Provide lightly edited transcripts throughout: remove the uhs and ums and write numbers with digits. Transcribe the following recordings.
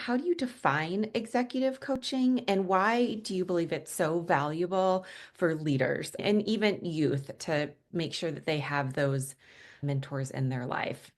how do you define executive coaching and why do you believe it's so valuable for leaders and even youth to make sure that they have those mentors in their life?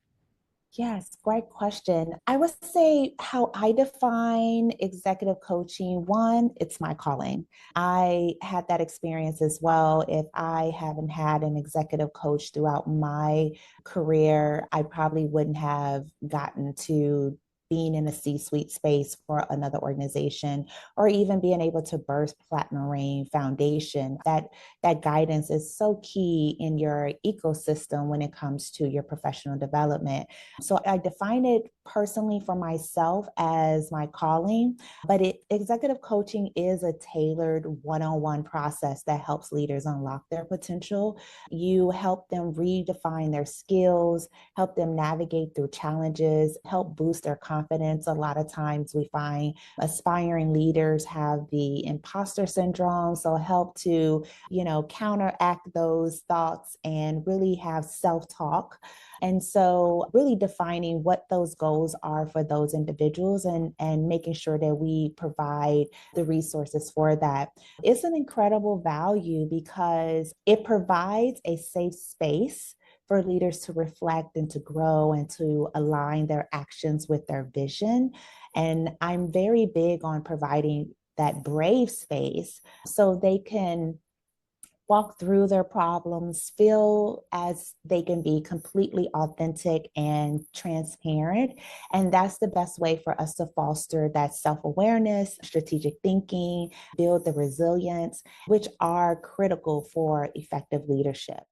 Yes, great question. I would say how I define executive coaching, one, it's my calling. I had that experience as well. If I haven't had an executive coach throughout my career, I probably wouldn't have gotten to being in a C-suite space for another organization, or even being able to birth Platinum Reine Foundation. That guidance is so key in your ecosystem when it comes to your professional development. So I define it personally for myself as my calling, but executive coaching is a tailored one-on-one process that helps leaders unlock their potential. You help them redefine their skills, help them navigate through challenges, help boost their confidence. A lot of times we find aspiring leaders have the imposter syndrome, so help to, counteract those thoughts and really have self-talk. And so really defining what those goals are for those individuals and making sure that we provide the resources for that. It's an incredible value because it provides a safe space for leaders to reflect and to grow and to align their actions with their vision. And I'm very big on providing that brave space so they can walk through their problems, feel as they can be completely authentic and transparent. And that's the best way for us to foster that self awareness, strategic thinking, build the resilience, which are critical for effective leadership.